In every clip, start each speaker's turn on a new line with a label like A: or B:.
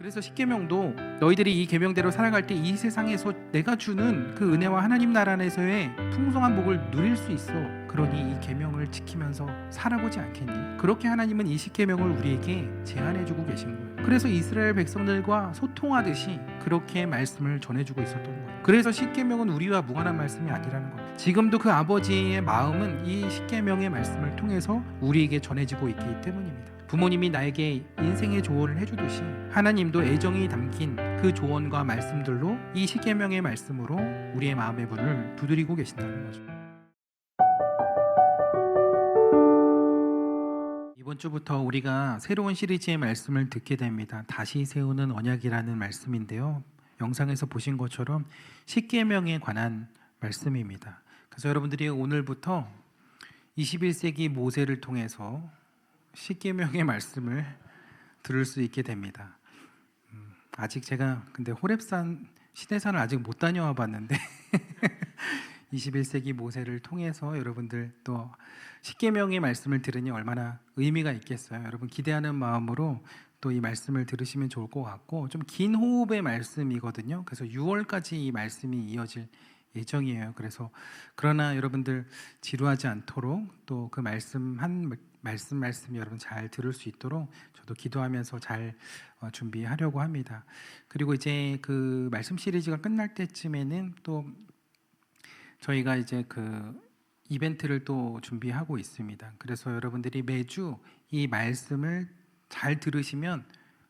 A: 그래서 십계명도 너희들이 이 계명대로 살아갈 때 이 세상에서 내가 주는 그 은혜와 하나님 나라 안에서의 풍성한 복을 누릴 수 있어. 그러니 이 계명을 지키면서 살아보지 않겠니? 그렇게 하나님은 이 십계명을 우리에게 제안해주고 계신 거예요. 그래서 이스라엘 백성들과 소통하듯이 그렇게 말씀을 전해주고 있었던 거예요. 그래서 십계명은 우리와 무관한 말씀이 아니라는 거예요. 지금도 그 아버지의 마음은 이 십계명의 말씀을 통해서 우리에게 전해지고 있기 때문입니다. 부모님이 나에게 인생의 조언을 해주듯이 하나님도 애정이 담긴 그 조언과 말씀들로 이 십계명의 말씀으로 우리의 마음의 문을 두드리고 계신다는 거죠. 이번 주부터 우리가 새로운 시리즈의 말씀을 듣게 됩니다. 다시 세우는 언약이라는 말씀인데요. 영상에서 보신 것처럼 십계명에 관한 말씀입니다. 그래서 여러분들이 오늘부터 21세기 모세를 통해서 십계명의 말씀을 들을 수 있게 됩니다. 아직 제가 근데 호렙산 시내산을 아직 못 다녀와 봤는데 21세기 모세를 통해서 여러분들 또 십계명의 말씀을 들으니 얼마나 의미가 있겠어요. 여러분 기대하는 마음으로 또 이 말씀을 들으시면 좋을 것 같고, 좀 긴 호흡의 말씀이거든요. 그래서 6월까지 이 말씀이 이어질 예정이에요. 그래서 그러나 여러분들 지루하지 않도록 또 그 말씀 여러분 잘 들을 수 있도록 저도 기도하면서 잘 준비하려고 합니다. 그리고 이제 그 말씀 시리즈가 끝날 때쯤에는 또 저희가 이제 그 이벤트를 또 준비하고 있습니다. 그래서 여러분들이 매주 이 말씀을 잘 들으시면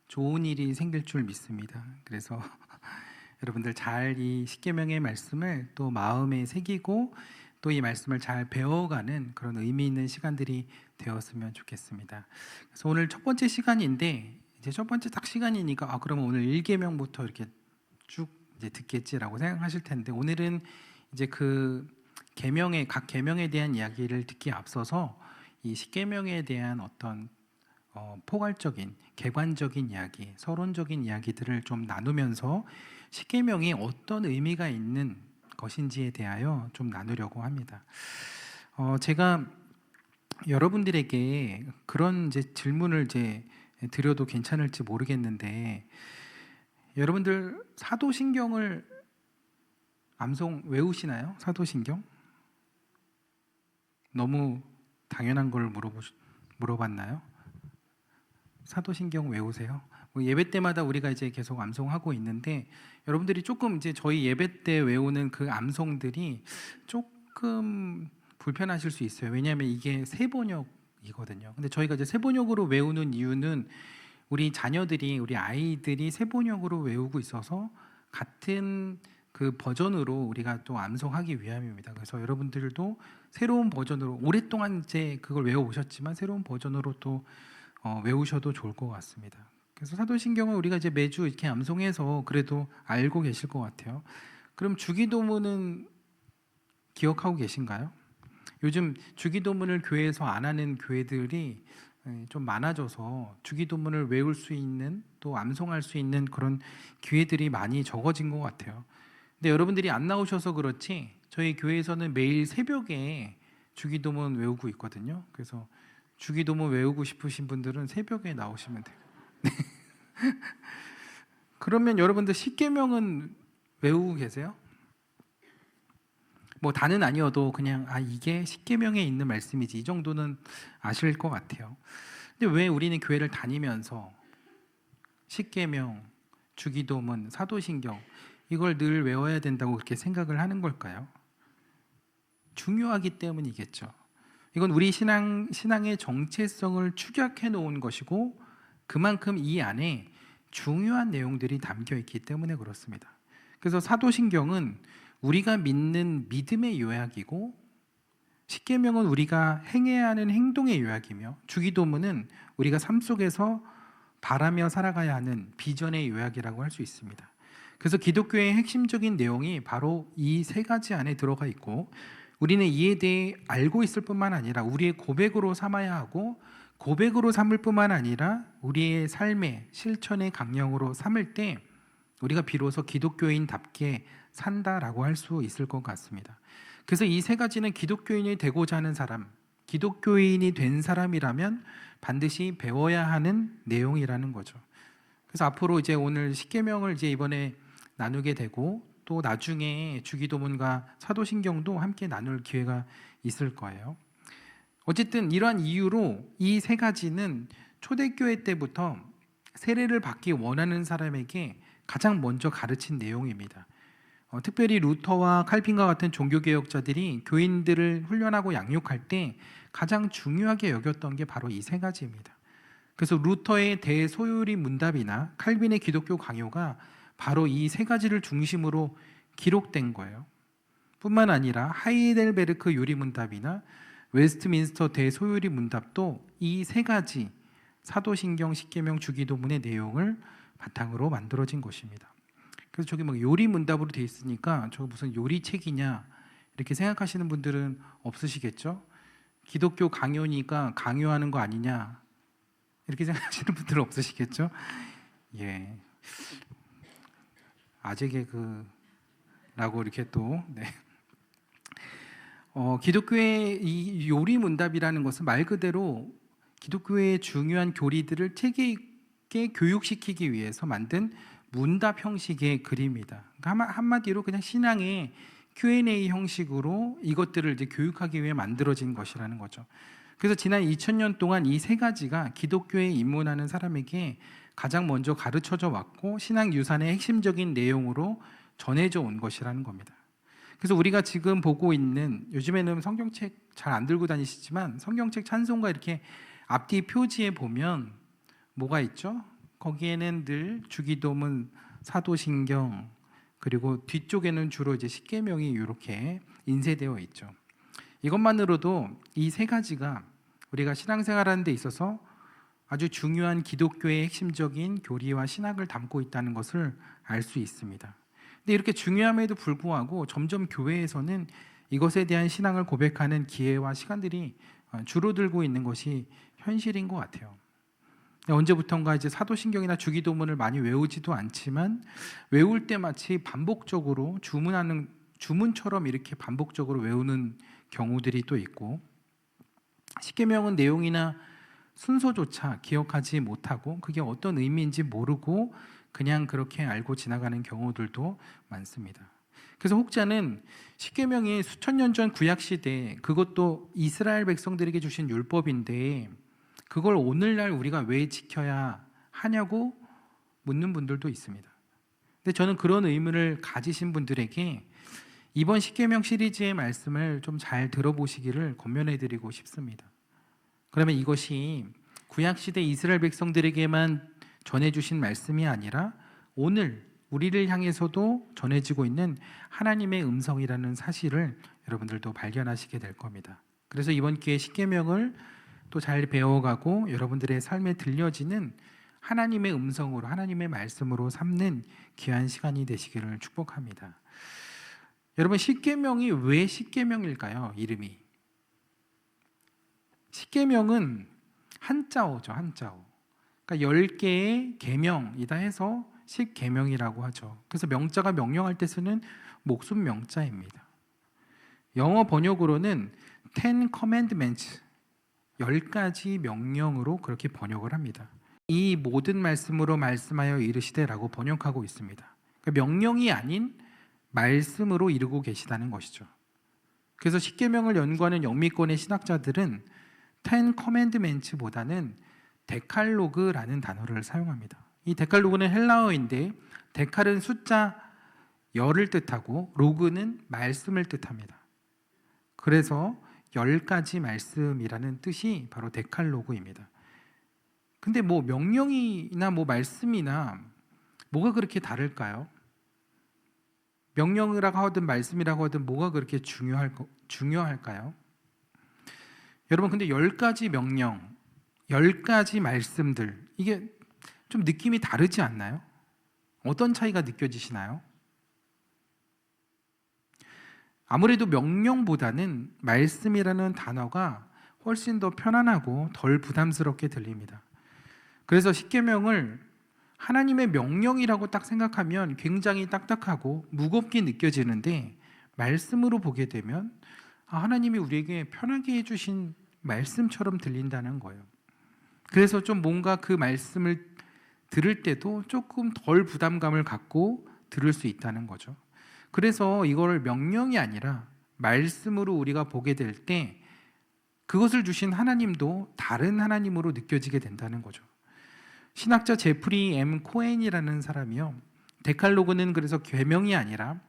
A: 좋은 일이 생길 줄 믿습니다. 그래서 여러분들 잘 이 십계명의 말씀을 또 마음에 새기고 또 이 말씀을 잘 배워가는 그런 의미 있는 시간들이 되었으면 좋겠습니다. 그래서 오늘 첫 번째 시간인데, 이제 첫 번째 딱 시간이니까 그러면 오늘 1계명부터 이렇게 쭉 이제 듣겠지라고 생각하실 텐데, 오늘은 이제 그 계명의 각 계명에 대한 이야기를 듣기 앞서서 이 십계명에 대한 어떤 포괄적인 객관적인 이야기, 서론적인 이야기들을 좀 나누면서 십계명이 어떤 의미가 있는 것인지에 대하여 좀 나누려고 합니다. 제가 여러분들에게 그런 이제 질문을 이제 드려도 괜찮을지 모르겠는데, 여러분들 사도신경을 암송 외우시나요? 사도신경? 너무 당연한 걸 물어봤나요? 사도신경 외우세요? 예배 때마다 우리가 이제 계속 암송하고 있는데, 여러분들이 조금 이제 저희 예배 때 외우는 그 암송들이 조금 불편하실 수 있어요. 왜냐하면 이게 세번역이거든요. 근데 저희가 이제 세번역으로 외우는 이유는 우리 자녀들이, 우리 아이들이 세번역으로 외우고 있어서 같은 그 버전으로 우리가 또 암송하기 위함입니다. 그래서 여러분들도 새로운 버전으로, 오랫동안 이제 그걸 외워 오셨지만 새로운 버전으로 또 외우셔도 좋을 것 같습니다. 그래서 사도신경을 우리가 이제 매주 이렇게 암송해서 그래도 알고 계실 것 같아요. 그럼 주기도문은 기억하고 계신가요? 요즘 주기도문을 교회에서 안 하는 교회들이 좀 많아져서 주기도문을 외울 수 있는, 또 암송할 수 있는 그런 기회들이 많이 적어진 것 같아요. 근데 여러분들이 안 나오셔서 그렇지 저희 교회에서는 매일 새벽에 주기도문 외우고 있거든요. 그래서 주기도문 외우고 싶으신 분들은 새벽에 나오시면 돼요. 그러면 여러분들 십계명은 외우고 계세요? 뭐 다는 아니어도 그냥 이게 십계명에 있는 말씀이지 이 정도는 아실 것 같아요. 근데 왜 우리는 교회를 다니면서 십계명, 주기도문, 사도신경 이걸 늘 외워야 된다고 그렇게 생각을 하는 걸까요? 중요하기 때문이겠죠. 이건 우리 신앙의 정체성을 축약해 놓은 것이고, 그만큼 이 안에 중요한 내용들이 담겨 있기 때문에 그렇습니다. 그래서 사도신경은 우리가 믿는 믿음의 요약이고, 십계명은 우리가 행해야 하는 행동의 요약이며, 주기도문은 우리가 삶 속에서 바라며 살아가야 하는 비전의 요약이라고 할 수 있습니다. 그래서 기독교의 핵심적인 내용이 바로 이 세 가지 안에 들어가 있고, 우리는 이에 대해 알고 있을 뿐만 아니라 우리의 고백으로 삼아야 하고, 고백으로 삼을 뿐만 아니라 우리의 삶의 실천의 강령으로 삼을 때 우리가 비로소 기독교인답게 산다라고 할 수 있을 것 같습니다. 그래서 이 세 가지는 기독교인이 되고자 하는 사람, 기독교인이 된 사람이라면 반드시 배워야 하는 내용이라는 거죠. 그래서 앞으로 이제 오늘 십계명을 이제 이번에 나누게 되고 또 나중에 주기도문과 사도신경도 함께 나눌 기회가 있을 거예요. 어쨌든 이러한 이유로 이 세 가지는 초대교회 때부터 세례를 받기 원하는 사람에게 가장 먼저 가르친 내용입니다. 특별히 루터와 칼빈과 같은 종교개혁자들이 교인들을 훈련하고 양육할 때 가장 중요하게 여겼던 게 바로 이 세 가지입니다. 그래서 루터의 대소요리 문답이나 칼빈의 기독교 강요가 바로 이 세 가지를 중심으로 기록된 거예요. 뿐만 아니라 하이델베르크 요리 문답이나 웨스트민스터 대소요리 문답도 이 세 가지 사도신경, 십계명, 주기도문의 내용을 바탕으로 만들어진 것입니다. 그래서 저기 막 요리 문답으로 돼 있으니까 저거 무슨 요리 책이냐 이렇게 생각하시는 분들은 없으시겠죠? 기독교 강요니까 강요하는 거 아니냐 이렇게 생각하시는 분들은 없으시겠죠? 예, 아재 개그라고 이렇게 또 네. 기독교의 이 요리 문답이라는 것은 말 그대로 기독교의 중요한 교리들을 체계 있게 교육시키기 위해서 만든 문답 형식의 글입니다. 그러니까 한마디로 그냥 신앙의 Q&A 형식으로 이것들을 이제 교육하기 위해 만들어진 것이라는 거죠. 그래서 지난 2000년 동안 이 세 가지가 기독교에 입문하는 사람에게 가장 먼저 가르쳐져 왔고 신앙 유산의 핵심적인 내용으로 전해져 온 것이라는 겁니다. 그래서 우리가 지금 보고 있는, 요즘에는 성경책 잘 안 들고 다니시지만 성경책 찬송가 이렇게 앞뒤 표지에 보면 뭐가 있죠? 거기에는 늘 주기도문, 사도신경, 그리고 뒤쪽에는 주로 이제 십계명이 이렇게 인쇄되어 있죠. 이것만으로도 이 세 가지가 우리가 신앙생활하는 데 있어서 아주 중요한 기독교의 핵심적인 교리와 신학을 담고 있다는 것을 알 수 있습니다. 근데 이렇게 중요함에도 불구하고 점점 교회에서는 이것에 대한 신앙을 고백하는 기회와 시간들이 줄어들고 있는 것이 현실인 것 같아요. 언제부턴가 이제 사도신경이나 주기도문을 많이 외우지도 않지만 외울 때 마치 반복적으로 주문처럼 이렇게 반복적으로 외우는 경우들이 또 있고, 십계명은 내용이나 순서조차 기억하지 못하고 그게 어떤 의미인지 모르고 그냥 그렇게 알고 지나가는 경우들도 많습니다. 그래서 혹자는 십계명이 수천 년 전 구약 시대, 그것도 이스라엘 백성들에게 주신 율법인데 그걸 오늘날 우리가 왜 지켜야 하냐고 묻는 분들도 있습니다. 근데 저는 그런 의문을 가지신 분들에게 이번 십계명 시리즈의 말씀을 좀 잘 들어보시기를 권면해드리고 싶습니다. 그러면 이것이 구약 시대 이스라엘 백성들에게만 전해주신 말씀이 아니라 오늘 우리를 향해서도 전해지고 있는 하나님의 음성이라는 사실을 여러분들도 발견하시게 될 겁니다. 그래서 이번 기회에 십계명을 또 잘 배워가고 여러분들의 삶에 들려지는 하나님의 음성으로, 하나님의 말씀으로 삼는 귀한 시간이 되시기를 축복합니다. 여러분, 십계명이 왜 십계명일까요? 이름이 십계명은 한자어죠. 한자어. 그러니까 10개의 계명이다 해서 십계명이라고 하죠. 그래서 명자가 명령할 때 쓰는 목숨 명자입니다. 영어 번역으로는 Ten Commandments, 10가지 명령으로 그렇게 번역을 합니다. 이 모든 말씀으로 말씀하여 이르시되라고 번역하고 있습니다. 그러니까 명령이 아닌 말씀으로 이루고 계시다는 것이죠. 그래서 십계명을 연구하는 영미권의 신학자들은 Ten Commandments보다는 데칼로그라는 단어를 사용합니다. 이 데칼로그는 헬라어인데 데칼은 숫자 10을 뜻하고 로그는 말씀을 뜻합니다. 그래서 10가지 말씀이라는 뜻이 바로 데칼로그입니다. 근데 뭐 명령이나 뭐 말씀이나 뭐가 그렇게 다를까요? 명령이라고 하든 말씀이라고 하든 뭐가 그렇게 중요할까요? 여러분, 근데 10가지 명령, 10가지 말씀들, 이게 좀 느낌이 다르지 않나요? 어떤 차이가 느껴지시나요? 아무래도 명령보다는 말씀이라는 단어가 훨씬 더 편안하고 덜 부담스럽게 들립니다. 그래서 십계명을 하나님의 명령이라고 딱 생각하면 굉장히 딱딱하고 무겁게 느껴지는데 말씀으로 보게 되면 하나님이 우리에게 편하게 해주신 말씀처럼 들린다는 거예요. 그래서 좀 뭔가 그 말씀을 들을 때도 조금 덜 부담감을 갖고 들을 수 있다는 거죠. 그래서 이걸 명령이 아니라 말씀으로 우리가 보게 될 때 그것을 주신 하나님도 다른 하나님으로 느껴지게 된다는 거죠. 신학자 제프리 M 코엔이라는 사람이요, 데칼로그는 그래서 계명이 아니라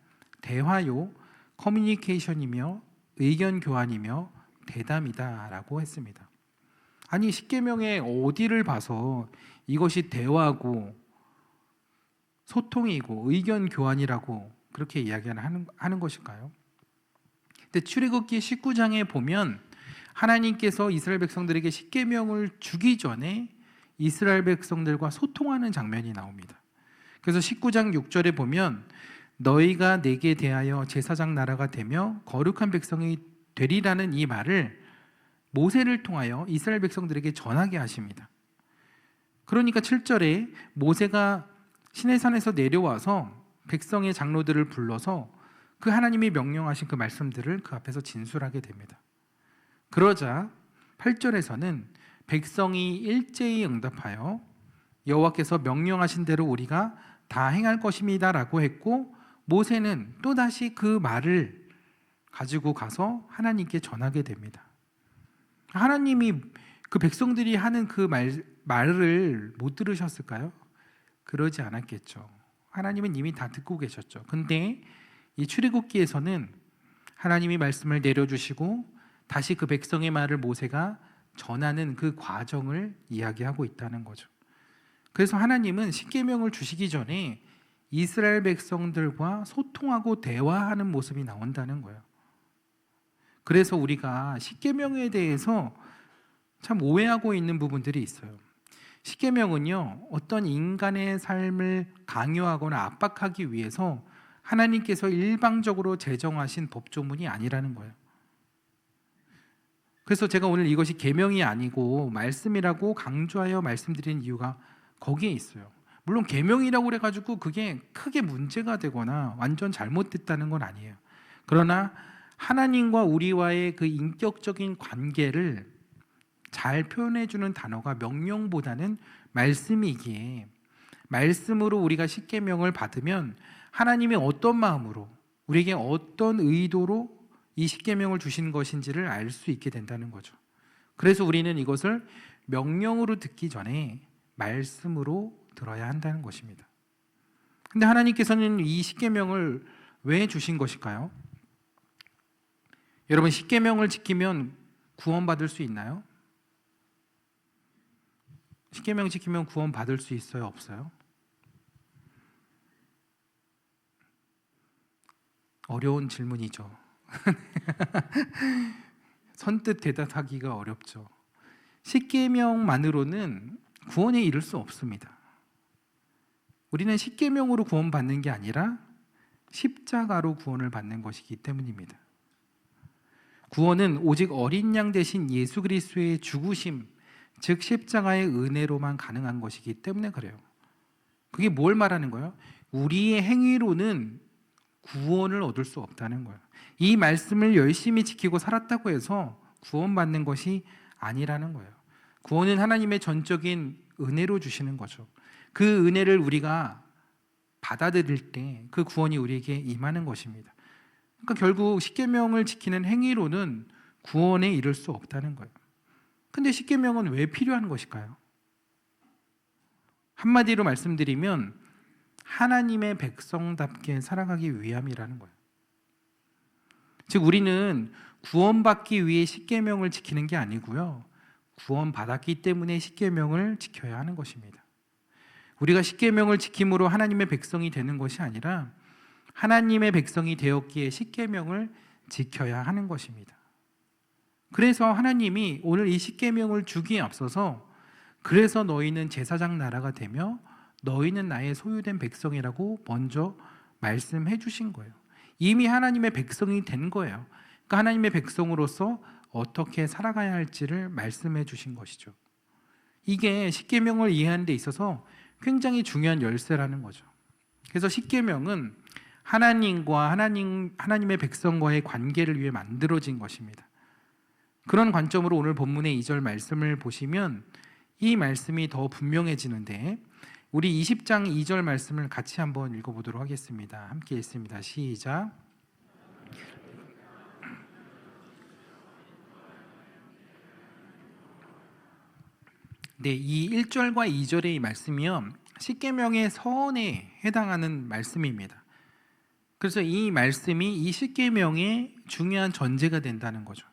A: 대화요, 커뮤니케이션이며 의견 교환이며 대담이다라고 했습니다. 아니, 십계명의 어디를 봐서 이것이 대화고 소통이고 의견 교환이라고 그렇게 이야기하는 것일까요? 근데 출애굽기 19장에 보면 하나님께서 이스라엘 백성들에게 십계명을 주기 전에 이스라엘 백성들과 소통하는 장면이 나옵니다. 그래서 19장 6절에 보면 너희가 내게 대하여 제사장 나라가 되며 거룩한 백성이 되리라는 이 말을 모세를 통하여 이스라엘 백성들에게 전하게 하십니다. 그러니까 7절에 모세가 시내산에서 내려와서 백성의 장로들을 불러서 그 하나님이 명령하신 그 말씀들을 그 앞에서 진술하게 됩니다. 그러자 8절에서는 백성이 일제히 응답하여 여호와께서 명령하신 대로 우리가 다 행할 것입니다 라고 했고, 모세는 또다시 그 말을 가지고 가서 하나님께 전하게 됩니다. 하나님이 그 백성들이 하는 그 말을 못 들으셨을까요? 그러지 않았겠죠. 하나님은 이미 다 듣고 계셨죠. 근데 이 출애굽기에서는 하나님이 말씀을 내려주시고 다시 그 백성의 말을 모세가 전하는 그 과정을 이야기하고 있다는 거죠. 그래서 하나님은 십계명을 주시기 전에 이스라엘 백성들과 소통하고 대화하는 모습이 나온다는 거예요. 그래서 우리가 십계명에 대해서 참 오해하고 있는 부분들이 있어요. 십계명은요, 어떤 인간의 삶을 강요하거나 압박하기 위해서 하나님께서 일방적으로 제정하신 법조문이 아니라는 거예요. 그래서 제가 오늘 이것이 계명이 아니고 말씀이라고 강조하여 말씀드린 이유가 거기에 있어요. 물론 계명이라고 그래가지고 그게 크게 문제가 되거나 완전 잘못됐다는 건 아니에요. 그러나 하나님과 우리와의 그 인격적인 관계를 잘 표현해주는 단어가 명령보다는 말씀이기에, 말씀으로 우리가 십계명을 받으면 하나님이 어떤 마음으로 우리에게 어떤 의도로 이 십계명을 주신 것인지를 알 수 있게 된다는 거죠. 그래서 우리는 이것을 명령으로 듣기 전에 말씀으로 들어야 한다는 것입니다. 근데 하나님께서는 이 십계명을 왜 주신 것일까요? 여러분, 십계명을 지키면 구원받을 수 있나요? 십계명 지키면 구원받을 수 있어요, 없어요? 어려운 질문이죠. 선뜻 대답하기가 어렵죠. 십계명만으로는 구원에 이를 수 없습니다. 우리는 십계명으로 구원받는 게 아니라 십자가로 구원을 받는 것이기 때문입니다. 구원은 오직 어린 양 대신 예수 그리스도의 죽으심, 즉 십자가의 은혜로만 가능한 것이기 때문에 그래요. 그게 뭘 말하는 거예요? 우리의 행위로는 구원을 얻을 수 없다는 거예요. 이 말씀을 열심히 지키고 살았다고 해서 구원받는 것이 아니라는 거예요. 구원은 하나님의 전적인 은혜로 주시는 거죠. 그 은혜를 우리가 받아들일 때 그 구원이 우리에게 임하는 것입니다. 그러니까 결국 십계명을 지키는 행위로는 구원에 이를 수 없다는 거예요. 근데 십계명은 왜 필요한 것일까요? 한마디로 말씀드리면 하나님의 백성답게 살아가기 위함이라는 거예요. 즉 우리는 구원받기 위해 십계명을 지키는 게 아니고요, 구원받았기 때문에 십계명을 지켜야 하는 것입니다. 우리가 십계명을 지킴으로 하나님의 백성이 되는 것이 아니라 하나님의 백성이 되었기에 십계명을 지켜야 하는 것입니다. 그래서 하나님이 오늘 이 십계명을 주기에 앞서서 그래서 너희는 제사장 나라가 되며 너희는 나의 소유된 백성이라고 먼저 말씀해 주신 거예요. 이미 하나님의 백성이 된 거예요. 그러니까 하나님의 백성으로서 어떻게 살아가야 할지를 말씀해 주신 것이죠. 이게 십계명을 이해하는 데 있어서 굉장히 중요한 열쇠라는 거죠. 그래서 십계명은 하나님과 하나님의 백성과의 관계를 위해 만들어진 것입니다. 그런 관점으로 오늘 본문의 2절 말씀을 보시면 이 말씀이 더 분명해지는데, 우리 20장 2절 말씀을 같이 한번 읽어보도록 하겠습니다. 함께 읽습니다. 시작. 네, 이 1절과 2절의 이 말씀이요, 십계명의 서원에 해당하는 말씀입니다. 그래서 이 말씀이 이 십계명의 중요한 전제가 된다는 거죠.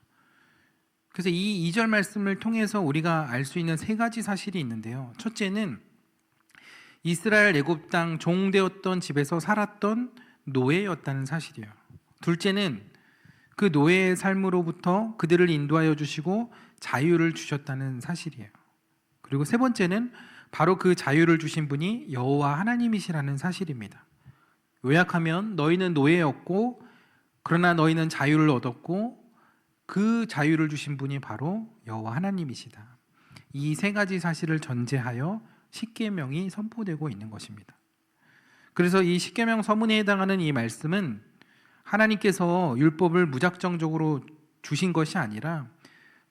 A: 그래서 이 2절 말씀을 통해서 우리가 알 수 있는 세 가지 사실이 있는데요. 첫째는 이스라엘 애굽 땅 종되었던 집에서 살았던 노예였다는 사실이에요. 둘째는 그 노예의 삶으로부터 그들을 인도하여 주시고 자유를 주셨다는 사실이에요. 그리고 세 번째는 바로 그 자유를 주신 분이 여호와 하나님이시라는 사실입니다. 요약하면 너희는 노예였고 그러나 너희는 자유를 얻었고 그 자유를 주신 분이 바로 여호와 하나님이시다. 이 세 가지 사실을 전제하여 십계명이 선포되고 있는 것입니다. 그래서 이 십계명 서문에 해당하는 이 말씀은 하나님께서 율법을 무작정적으로 주신 것이 아니라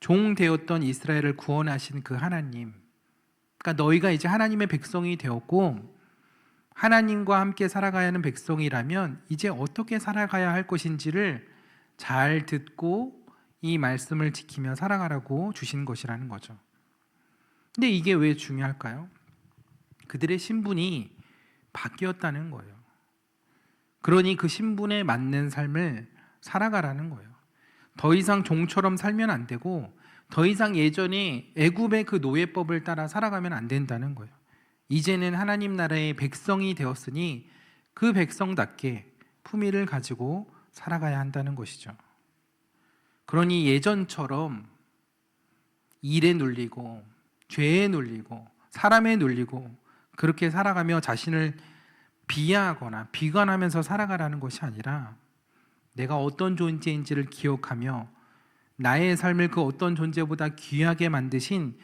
A: 종 되었던 이스라엘을 구원하신 그 하나님, 그러니까 너희가 이제 하나님의 백성이 되었고 하나님과 함께 살아가야 하는 백성이라면 이제 어떻게 살아가야 할 것인지를 잘 듣고 이 말씀을 지키며 살아가라고 주신 것이라는 거죠. 근데 이게 왜 중요할까요? 그들의 신분이 바뀌었다는 거예요. 그러니 그 신분에 맞는 삶을 살아가라는 거예요. 더 이상 종처럼 살면 안 되고 더 이상 예전에 애굽의 그 노예법을 따라 살아가면 안 된다는 거예요. 이제는 하나님 나라의 백성이 되었으니 그 백성답게 품위를 가지고 살아가야 한다는 것이죠. 그러니 예전처럼 일에 눌리고 죄에 눌리고 사람에 눌리고 그렇게 살아가며 자신을 비하하거나 비관하면서 살아가라는 것이 아니라 내가 어떤 존재인지를 기억하며 나의 삶을 그 어떤 존재보다 귀하게 만드신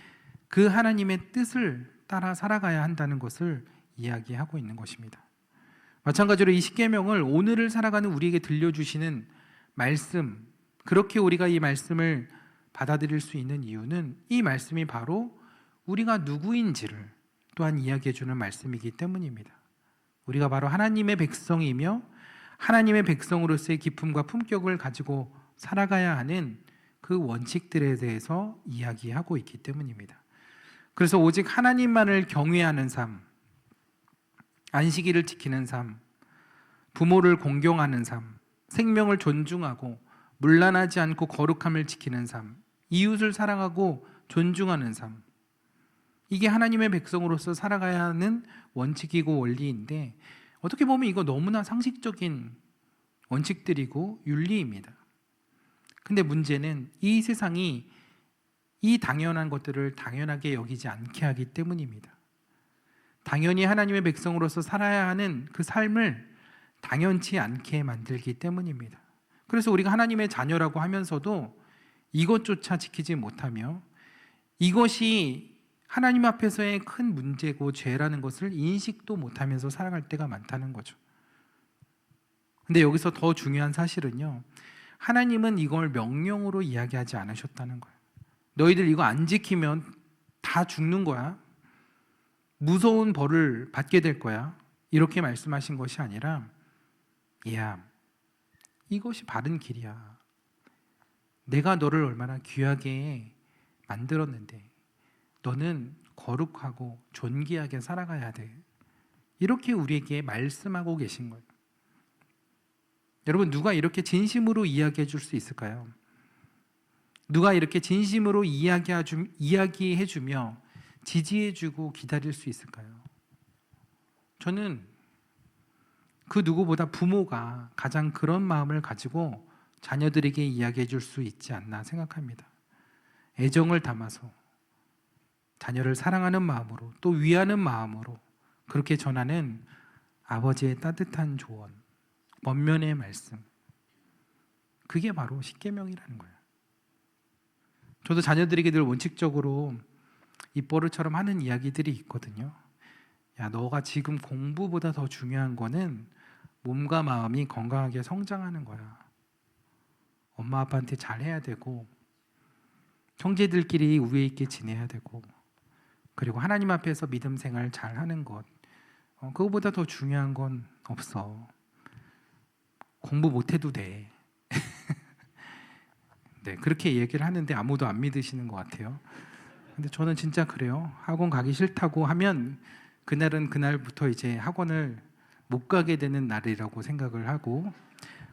A: 그 하나님의 뜻을 따라 살아가야 한다는 것을 이야기하고 있는 것입니다. 마찬가지로 이 십계명을 오늘을 살아가는 우리에게 들려주시는 말씀, 그렇게 우리가 이 말씀을 받아들일 수 있는 이유는 이 말씀이 바로 우리가 누구인지를 또한 이야기해 주는 말씀이기 때문입니다. 우리가 바로 하나님의 백성이며 하나님의 백성으로서의 기쁨과 품격을 가지고 살아가야 하는 그 원칙들에 대해서 이야기하고 있기 때문입니다. 그래서 오직 하나님만을 경외하는 삶, 안식일을 지키는 삶, 부모를 공경하는 삶, 생명을 존중하고 문란하지 않고 거룩함을 지키는 삶, 이웃을 사랑하고 존중하는 삶, 이게 하나님의 백성으로서 살아가야 하는 원칙이고 원리인데 어떻게 보면 이거 너무나 상식적인 원칙들이고 윤리입니다. 근데 문제는 이 세상이 이 당연한 것들을 당연하게 여기지 않게 하기 때문입니다. 당연히 하나님의 백성으로서 살아야 하는 그 삶을 당연치 않게 만들기 때문입니다. 그래서 우리가 하나님의 자녀라고 하면서도 이것조차 지키지 못하며 이것이 하나님 앞에서의 큰 문제고 죄라는 것을 인식도 못하면서 살아갈 때가 많다는 거죠. 근데 여기서 더 중요한 사실은요, 하나님은 이걸 명령으로 이야기하지 않으셨다는 거예요. 너희들 이거 안 지키면 다 죽는 거야. 무서운 벌을 받게 될 거야. 이렇게 말씀하신 것이 아니라, 야, 이것이 바른 길이야. 내가 너를 얼마나 귀하게 만들었는데 너는 거룩하고 존귀하게 살아가야 돼. 이렇게 우리에게 말씀하고 계신 거예요. 여러분, 누가 이렇게 진심으로 이야기해 줄 수 있을까요? 누가 이렇게 진심으로 이야기해 주며 지지해 주고 기다릴 수 있을까요? 저는 그 누구보다 부모가 가장 그런 마음을 가지고 자녀들에게 이야기해 줄 수 있지 않나 생각합니다. 애정을 담아서 자녀를 사랑하는 마음으로 또 위하는 마음으로 그렇게 전하는 아버지의 따뜻한 조언, 번면의 말씀, 그게 바로 십계명이라는 거예요. 저도 자녀들에게 늘 원칙적으로 입버릇처럼 하는 이야기들이 있거든요. 야, 너가 지금 공부보다 더 중요한 거는 몸과 마음이 건강하게 성장하는 거야. 엄마 아빠한테 잘해야 되고 형제들끼리 우애 있게 지내야 되고 그리고 하나님 앞에서 믿음 생활 잘 하는 것, 그거보다 더 중요한 건 없어. 공부 못해도 돼. 네, 그렇게 얘기를 하는데 아무도 안 믿으시는 것 같아요. 근데 저는 진짜 그래요. 학원 가기 싫다고 하면 그날은 그날부터 이제 학원을 못 가게 되는 날이라고 생각을 하고,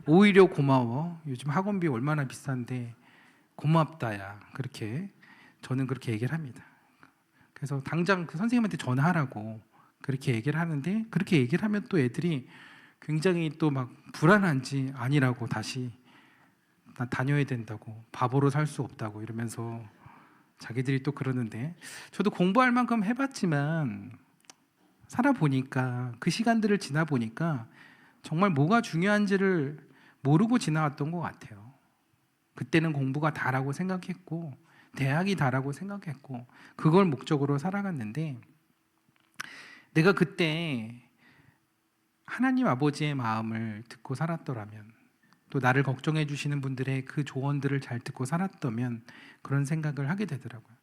A: 오히려 고마워. 요즘 학원비 얼마나 비싼데 고맙다야. 그렇게 저는 그렇게 얘기를 합니다. 그래서 당장 그 선생님한테 전화하라고 그렇게 얘기를 하는데, 그렇게 얘기를 하면 또 애들이 굉장히 또 막 불안한지 아니라고 다시 나 다녀야 된다고, 바보로 살 수 없다고 이러면서 자기들이 또 그러는데, 저도 공부할 만큼 해봤지만 살아보니까, 그 시간들을 지나보니까 정말 뭐가 중요한지를 모르고 지나왔던 것 같아요. 그때는 공부가 다라고 생각했고 대학이 다라고 생각했고 그걸 목적으로 살아갔는데, 내가 그때 하나님 아버지의 마음을 듣고 살았더라면, 또 나를 걱정해 주시는 분들의 그 조언들을 잘 듣고 살았다면, 그런 생각을 하게 되더라고요.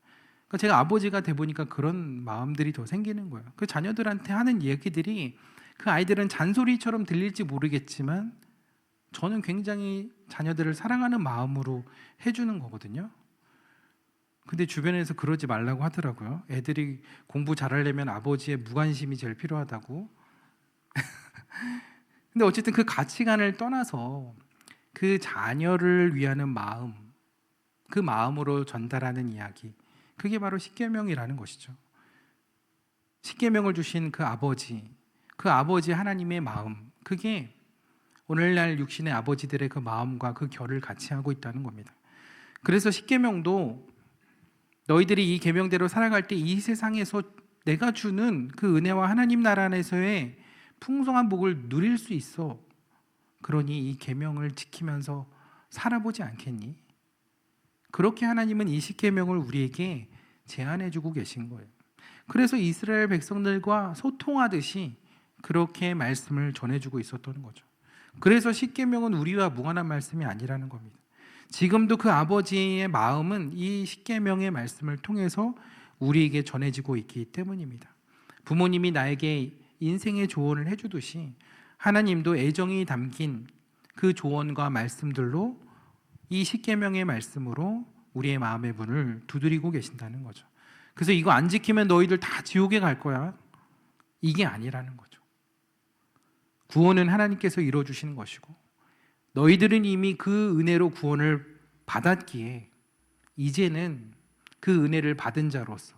A: 그러니까 제가 아버지가 돼 보니까 그런 마음들이 더 생기는 거예요. 그 자녀들한테 하는 얘기들이, 그 아이들은 잔소리처럼 들릴지 모르겠지만 저는 굉장히 자녀들을 사랑하는 마음으로 해주는 거거든요. 근데 주변에서 그러지 말라고 하더라고요. 애들이 공부 잘하려면 아버지의 무관심이 제일 필요하다고. 근데 어쨌든 그 가치관을 떠나서 그 자녀를 위하는 마음, 그 마음으로 전달하는 이야기, 그게 바로 십계명이라는 것이죠. 십계명을 주신 그 아버지 하나님의 마음, 그게 오늘날 육신의 아버지들의 그 마음과 그 결을 같이 하고 있다는 겁니다. 그래서 십계명도 너희들이 이 계명대로 살아갈 때 이 세상에서 내가 주는 그 은혜와 하나님 나라 안에서의 풍성한 복을 누릴 수 있어. 그러니 이 계명을 지키면서 살아보지 않겠니? 그렇게 하나님은 이 십계명을 우리에게 제안해 주고 계신 거예요. 그래서 이스라엘 백성들과 소통하듯이 그렇게 말씀을 전해주고 있었던 거죠. 그래서 십계명은 우리와 무관한 말씀이 아니라는 겁니다. 지금도 그 아버지의 마음은 이 십계명의 말씀을 통해서 우리에게 전해지고 있기 때문입니다. 부모님이 나에게 인생의 조언을 해주듯이 하나님도 애정이 담긴 그 조언과 말씀들로, 이 십계명의 말씀으로 우리의 마음의 문을 두드리고 계신다는 거죠. 그래서 이거 안 지키면 너희들 다 지옥에 갈 거야, 이게 아니라는 거죠. 구원은 하나님께서 이루어주시는 것이고, 너희들은 이미 그 은혜로 구원을 받았기에 이제는 그 은혜를 받은 자로서,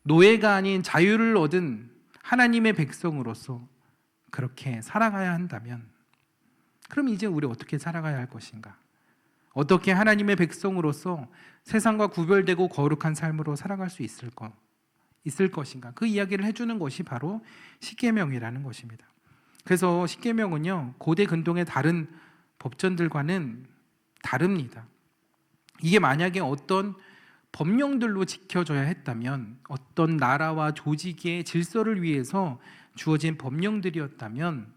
A: 노예가 아닌 자유를 얻은 하나님의 백성으로서 그렇게 살아가야 한다면, 그럼 이제 우리 어떻게 살아가야 할 것인가? 어떻게 하나님의 백성으로서 세상과 구별되고 거룩한 삶으로 살아갈 수 있을 것인가? 그 이야기를 해주는 것이 바로 십계명이라는 것입니다. 그래서 십계명은요, 고대 근동의 다른 법전들과는 다릅니다. 이게 만약에 어떤 법령들로 지켜져야 했다면, 어떤 나라와 조직의 질서를 위해서 주어진 법령들이었다면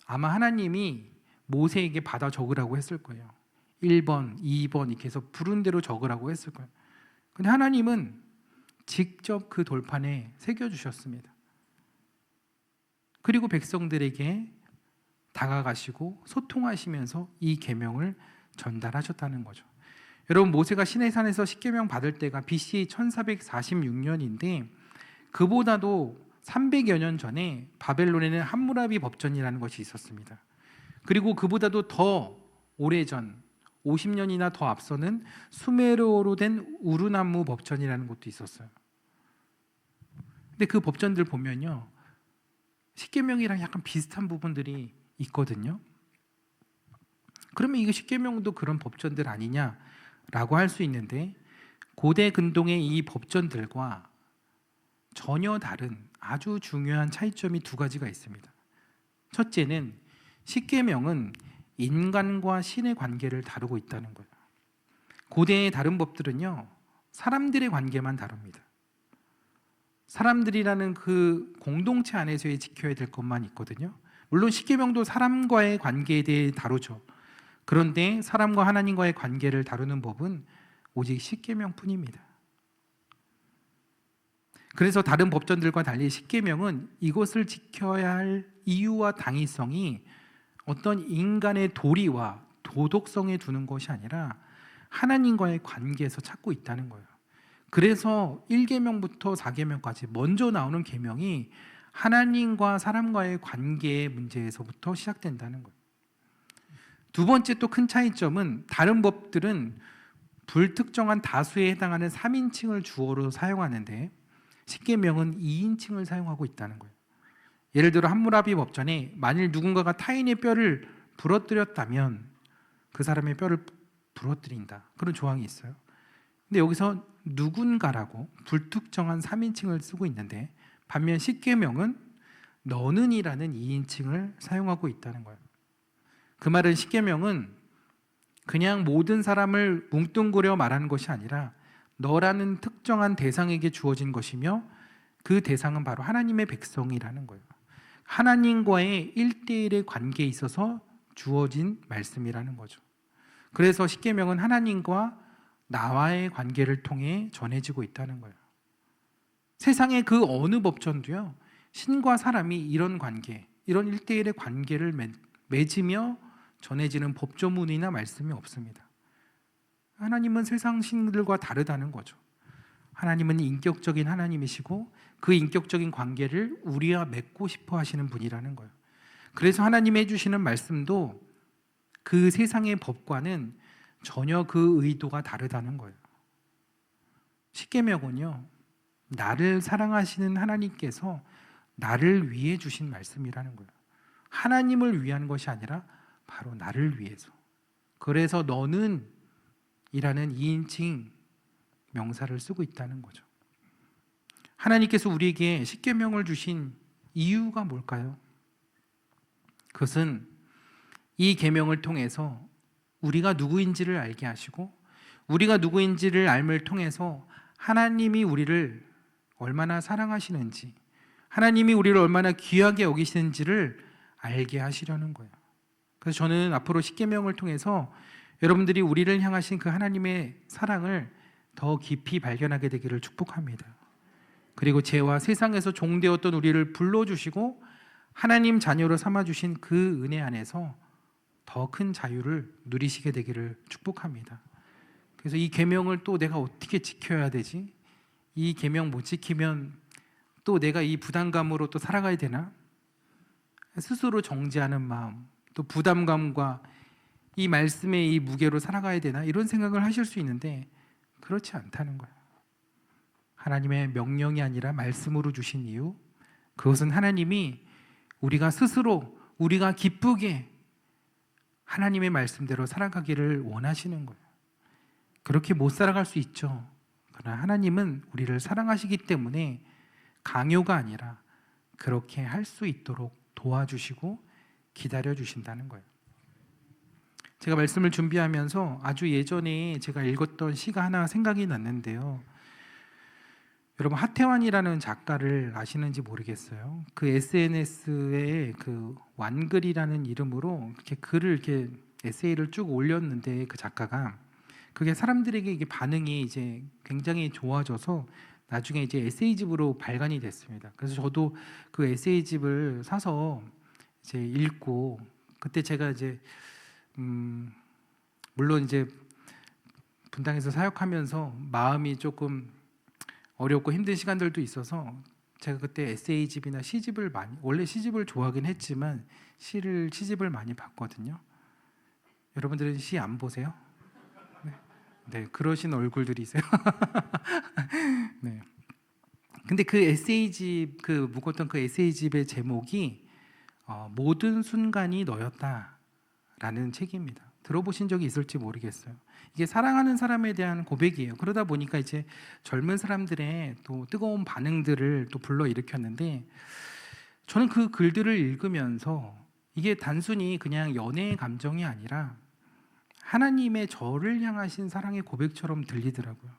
A: 아마 하나님이 모세에게 받아 적으라고 했을 거예요. 1번, 2번 이렇게 해서 부른 대로 적으라고 했을 거예요. 근데 하나님은 직접 그 돌판에 새겨주셨습니다. 그리고 백성들에게 다가가시고 소통하시면서 이 계명을 전달하셨다는 거죠. 여러분, 모세가 시내산에서 십계명 받을 때가 BC 1446년인데 그보다도 300여 년 전에 바벨론에는 함무라비 법전이라는 것이 있었습니다. 그리고 그보다도 더 오래전, 50년이나 더 앞서는 수메르어로 된 우르나무 법전이라는 것도 있었어요. 근데 그 법전들 보면요, 십계명이랑 약간 비슷한 부분들이 있거든요. 그러면 이게 십계명도 그런 법전들 아니냐라고 할 수 있는데, 고대 근동의 이 법전들과 전혀 다른 아주 중요한 차이점이 두 가지가 있습니다. 첫째는 십계명은 인간과 신의 관계를 다루고 있다는 거예요. 고대의 다른 법들은요, 사람들의 관계만 다룹니다. 사람들이라는 그 공동체 안에서의 지켜야 될 것만 있거든요. 물론 십계명도 사람과의 관계에 대해 다루죠. 그런데 사람과 하나님과의 관계를 다루는 법은 오직 십계명뿐입니다. 그래서 다른 법전들과 달리 십계명은 이것을 지켜야 할 이유와 당위성이 어떤 인간의 도리와 도덕성에 두는 것이 아니라 하나님과의 관계에서 찾고 있다는 거예요. 그래서 1계명부터 4계명까지 먼저 나오는 계명이 하나님과 사람과의 관계의 문제에서부터 시작된다는 거예요. 두 번째 또 큰 차이점은 다른 법들은 불특정한 다수에 해당하는 3인칭을 주어로 사용하는데 십계명은 2인칭을 사용하고 있다는 거예요. 예를 들어 함무라비 법전에 만일 누군가가 타인의 뼈를 부러뜨렸다면 그 사람의 뼈를 부러뜨린다, 그런 조항이 있어요. 근데 여기서 누군가라고 불특정한 3인칭을 쓰고 있는데 반면 십계명은 너는이라는 2인칭을 사용하고 있다는 거예요. 그 말은 십계명은 그냥 모든 사람을 뭉뚱그려 말하는 것이 아니라 너라는 특정한 대상에게 주어진 것이며 그 대상은 바로 하나님의 백성이라는 거예요. 하나님과의 1대1의 관계에 있어서 주어진 말씀이라는 거죠. 그래서 십계명은 하나님과 나와의 관계를 통해 전해지고 있다는 거예요. 세상의 그 어느 법전도요, 신과 사람이 이런 관계, 이런 1대1의 관계를 맺으며 전해지는 법조문이나 말씀이 없습니다. 하나님은 세상 신들과 다르다는 거죠. 하나님은 인격적인 하나님이시고 그 인격적인 관계를 우리와 맺고 싶어 하시는 분이라는 거예요. 그래서 하나님이 해주시는 말씀도 그 세상의 법과는 전혀 그 의도가 다르다는 거예요. 십계명은요, 나를 사랑하시는 하나님께서 나를 위해 주신 말씀이라는 거예요. 하나님을 위한 것이 아니라 바로 나를 위해서. 그래서 너는 이라는 2인칭 명사를 쓰고 있다는 거죠. 하나님께서 우리에게 십계명을 주신 이유가 뭘까요? 그것은 이 계명을 통해서 우리가 누구인지를 알게 하시고 우리가 누구인지를 알을 통해서 하나님이 우리를 얼마나 사랑하시는지, 하나님이 우리를 얼마나 귀하게 여기시는지를 알게 하시려는 거예요. 그래서 저는 앞으로 십계명을 통해서 여러분들이 우리를 향하신 그 하나님의 사랑을 더 깊이 발견하게 되기를 축복합니다. 그리고 죄와 세상에서 종되었던 우리를 불러주시고 하나님 자녀로 삼아주신 그 은혜 안에서 더 큰 자유를 누리시게 되기를 축복합니다. 그래서 이 계명을 또 내가 어떻게 지켜야 되지? 이 계명 못 지키면 또 내가 이 부담감으로 또 살아가야 되나? 스스로 정죄하는 마음, 또 부담감과 이 말씀의 이 무게로 살아가야 되나? 이런 생각을 하실 수 있는데 그렇지 않다는 거예요. 하나님의 명령이 아니라 말씀으로 주신 이유, 그것은 하나님이 우리가 스스로 우리가 기쁘게 하나님의 말씀대로 살아가기를 원하시는 거예요. 그렇게 못 살아갈 수 있죠. 그러나 하나님은 우리를 사랑하시기 때문에 강요가 아니라 그렇게 할 수 있도록 도와주시고 기다려주신다는 거예요. 제가 말씀을 준비하면서 아주 예전에 제가 읽었던 시가 하나 생각이 났는데요. 여러분 하태환이라는 작가를 아시는지 모르겠어요. 그 SNS에 그 완글이라는 이름으로 이렇게 글을 이렇게 에세이를 쭉 올렸는데 그 작가가 그게 사람들에게 이게 반응이 이제 굉장히 좋아져서 나중에 이제 에세이집으로 발간이 됐습니다. 그래서 저도 그 에세이집을 사서 이제 읽고 그때 제가 이제 물론 이제 분당에서 사역하면서 마음이 조금 어렵고 힘든 시간들도 있어서 제가 그때 에세이집이나 시집을 많이, 원래 시집을 좋아하긴 했지만 시집을 많이 봤거든요. 여러분들은 시 안 보세요? 네, 그러신 얼굴들이세요. 네. 근데 그 에세이집, 그 묶었던 그 에세이집의 제목이 모든 순간이 너였다라는 책입니다. 들어보신 적이 있을지 모르겠어요. 이게 사랑하는 사람에 대한 고백이에요. 그러다 보니까 이제 젊은 사람들의 또 뜨거운 반응들을 또 불러 일으켰는데 저는 그 글들을 읽으면서 이게 단순히 그냥 연애의 감정이 아니라 하나님의 저를 향하신 사랑의 고백처럼 들리더라고요.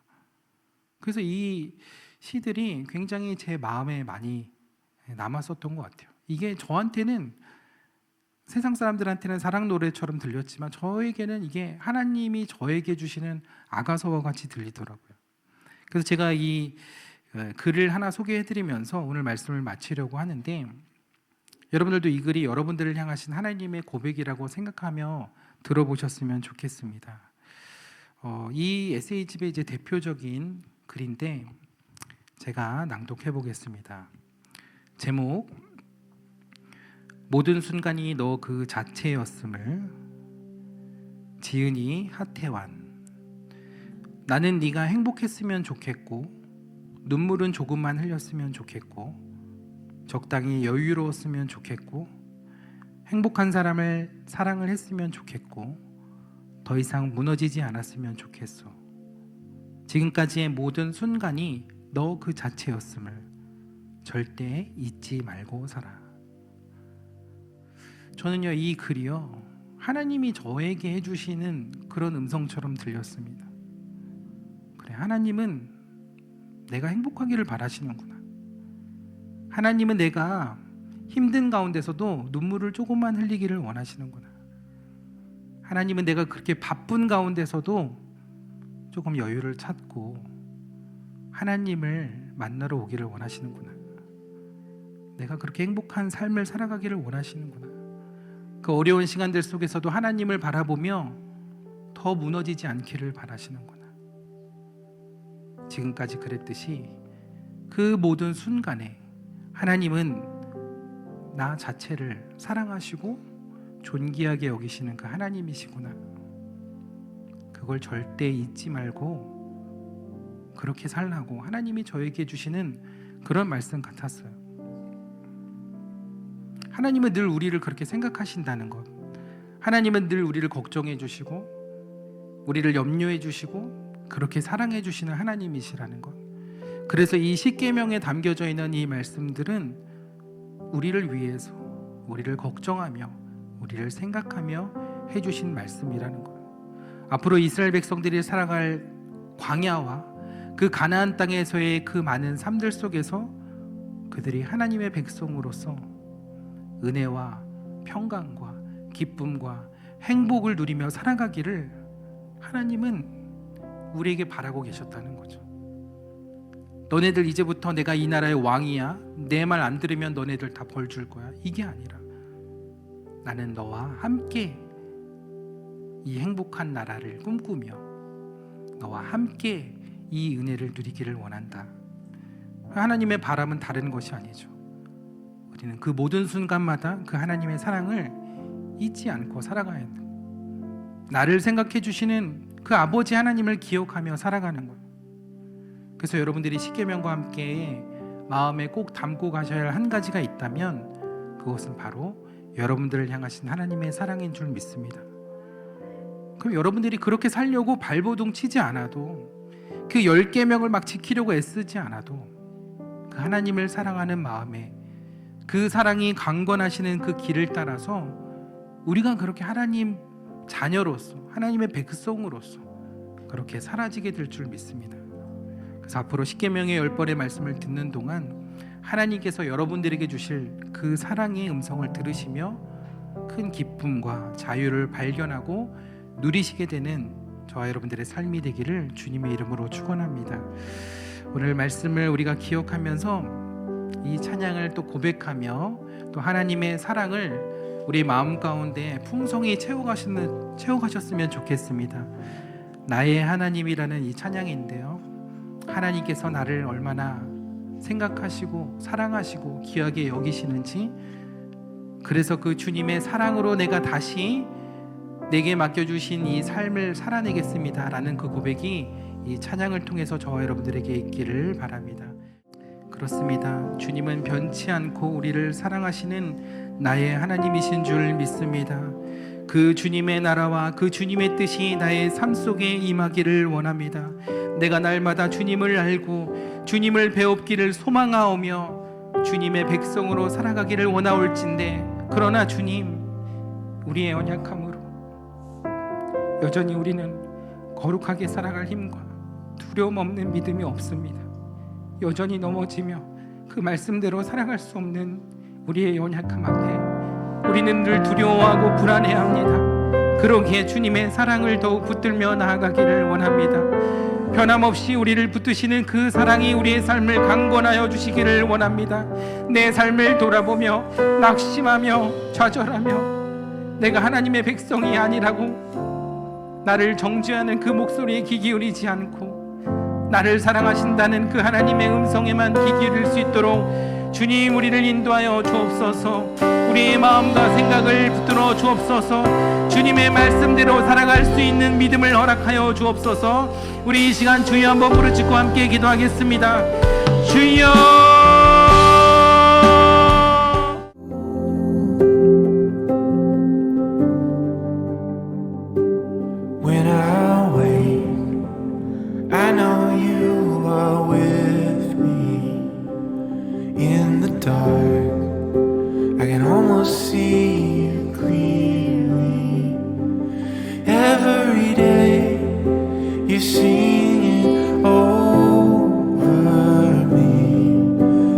A: 그래서 이 시들이 굉장히 제 마음에 많이 남았었던 것 같아요. 이게 저한테는 세상 사람들한테는 사랑 노래처럼 들렸지만 저에게는 이게 하나님이 저에게 주시는 아가서와 같이 들리더라고요. 그래서 제가 이 글을 하나 소개해드리면서 오늘 말씀을 마치려고 하는데, 여러분들도 이 글이 여러분들을 향하신 하나님의 고백이라고 생각하며 들어보셨으면 좋겠습니다. 이 에세이집의 이제 대표적인 글인데 제가 낭독해 보겠습니다. 제목: 모든 순간이 너 그 자체였음을. 지은이 하태환. 나는 네가 행복했으면 좋겠고, 눈물은 조금만 흘렸으면 좋겠고, 적당히 여유로웠으면 좋겠고, 행복한 사람을 사랑을 했으면 좋겠고, 더 이상 무너지지 않았으면 좋겠어. 지금까지의 모든 순간이 너 그 자체였음을 절대 잊지 말고 살아. 저는요, 이 글이요, 하나님이 저에게 해주시는 그런 음성처럼 들렸습니다. 그래, 하나님은 내가 행복하기를 바라시는구나. 하나님은 내가 힘든 가운데서도 눈물을 조금만 흘리기를 원하시는구나. 하나님은 내가 그렇게 바쁜 가운데서도 조금 여유를 찾고 하나님을 만나러 오기를 원하시는구나. 내가 그렇게 행복한 삶을 살아가기를 원하시는구나. 그 어려운 시간들 속에서도 하나님을 바라보며 더 무너지지 않기를 바라시는구나. 지금까지 그랬듯이 그 모든 순간에 하나님은 나 자체를 사랑하시고 존귀하게 여기시는 그 하나님이시구나. 그걸 절대 잊지 말고 그렇게 살라고 하나님이 저에게 주시는 그런 말씀 같았어요. 하나님은 늘 우리를 그렇게 생각하신다는 것, 하나님은 늘 우리를 걱정해 주시고 우리를 염려해 주시고 그렇게 사랑해 주시는 하나님이시라는 것. 그래서 이 십계명에 담겨져 있는 이 말씀들은 우리를 위해서, 우리를 걱정하며 우리를 생각하며 해주신 말씀이라는 것. 앞으로 이스라엘 백성들이 살아갈 광야와 그 가나안 땅에서의 그 많은 삶들 속에서 그들이 하나님의 백성으로서 은혜와 평강과 기쁨과 행복을 누리며 살아가기를 하나님은 우리에게 바라고 계셨다는 거죠. 너네들 이제부터 내가 이 나라의 왕이야, 내 말 안 들으면 너네들 다 벌 줄 거야, 이게 아니라 나는 너와 함께 이 행복한 나라를 꿈꾸며 너와 함께 이 은혜를 누리기를 원한다. 하나님의 바람은 다른 것이 아니죠. 우리는 그 모든 순간마다 그 하나님의 사랑을 잊지 않고 살아가야 한다. 나를 생각해 주시는 그 아버지 하나님을 기억하며 살아가는 것. 그래서 여러분들이 십계명과 함께 마음에 꼭 담고 가셔야 할 한 가지가 있다면 그것은 바로 여러분들을 향하신 하나님의 사랑인 줄 믿습니다. 그럼 여러분들이 그렇게 살려고 발버둥 치지 않아도, 그 10계명을 막 지키려고 애쓰지 않아도 그 하나님을 사랑하는 마음에 그 사랑이 강건하시는 그 길을 따라서 우리가 그렇게 하나님 자녀로서, 하나님의 백성으로서 그렇게 사라지게 될 줄 믿습니다. 그래서 앞으로 십계명의 10번의 말씀을 듣는 동안 하나님께서 여러분들에게 주실 그 사랑의 음성을 들으시며 큰 기쁨과 자유를 발견하고 누리시게 되는 저와 여러분들의 삶이 되기를 주님의 이름으로 축원합니다. 오늘 말씀을 우리가 기억하면서 이 찬양을 또 고백하며 또 하나님의 사랑을 우리 마음 가운데 풍성히 채워가셨으면 좋겠습니다. 나의 하나님이라는 이 찬양인데요, 하나님께서 나를 얼마나 생각하시고 사랑하시고 귀하게 여기시는지, 그래서 그 주님의 사랑으로 내가 다시 내게 맡겨주신 이 삶을 살아내겠습니다 라는 그 고백이 이 찬양을 통해서 저와 여러분들에게 있기를 바랍니다. 그렇습니다. 주님은 변치 않고 우리를 사랑하시는 나의 하나님이신 줄 믿습니다. 그 주님의 나라와 그 주님의 뜻이 나의 삶 속에 임하기를 원합니다. 내가 날마다 주님을 알고 주님을 배웁기를 소망하오며 주님의 백성으로 살아가기를 원하올진데, 그러나 주님, 우리의 연약함으로 여전히 우리는 거룩하게 살아갈 힘과 두려움 없는 믿음이 없습니다. 여전히 넘어지며 그 말씀대로 살아갈 수 없는 우리의 연약함 앞에 우리는 늘 두려워하고 불안해합니다. 그러기에 주님의 사랑을 더욱 붙들며 나아가기를 원합니다. 변함없이 우리를 붙드시는 그 사랑이 우리의 삶을 강권하여 주시기를 원합니다. 내 삶을 돌아보며 낙심하며 좌절하며 내가 하나님의 백성이 아니라고 나를 정죄하는 그 목소리에 귀 기울이지 않고 나를 사랑하신다는 그 하나님의 음성에만 귀 기울일 수 있도록 주님 우리를 인도하여 주옵소서. 우리의 마음과 생각을 붙들어 주옵소서. 주님의 말씀대로 살아갈 수 있는 믿음을 허락하여 주옵소서. 우리 이 시간 주여 한번 부르짖고 함께 기도하겠습니다. 주여.
B: When I wake, I know you are with me. In the dark, I can almost see you clearly. Every day, you're singing over me.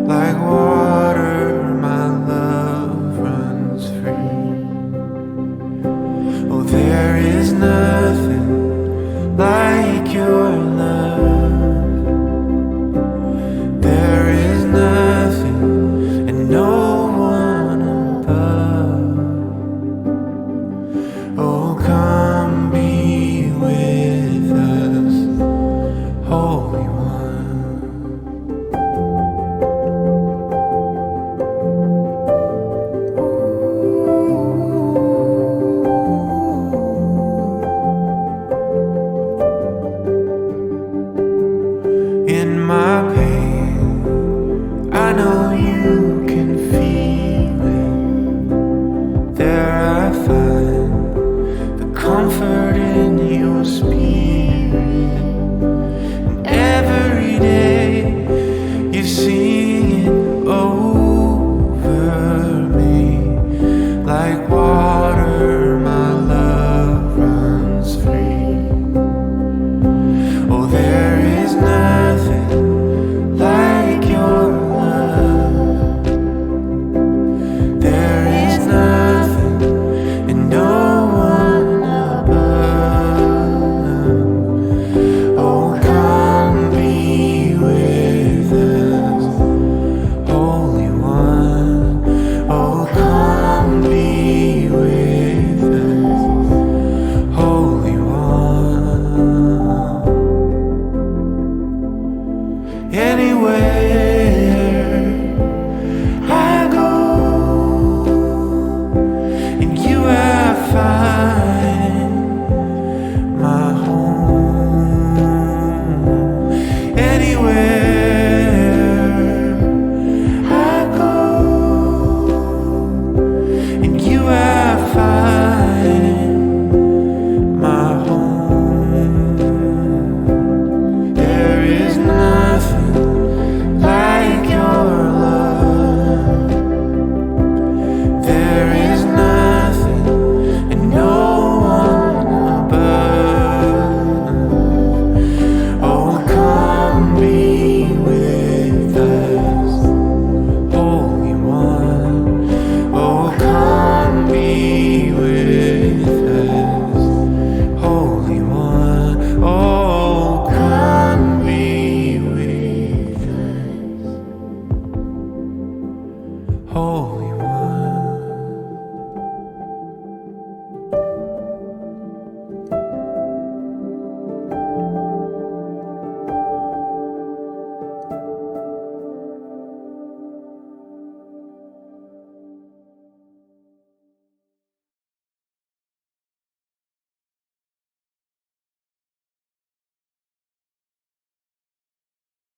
B: Like water, my love runs free. Oh, there is nothing like your love. There is nothing and no one above. Oh, come be with us, Holy One. In my pain, I know you can feel it. There I find the comfort in your spirit. And every day you sing it over me. Like water, my love runs free. Oh, there is nothing like your love. There is nothing and no one above. Oh, come be with us, Holy One. Oh, come be with us, Holy One. Anywhere I go, in you I find my home. Anywhere I go, in you I find my home. There is nothing like your love. There is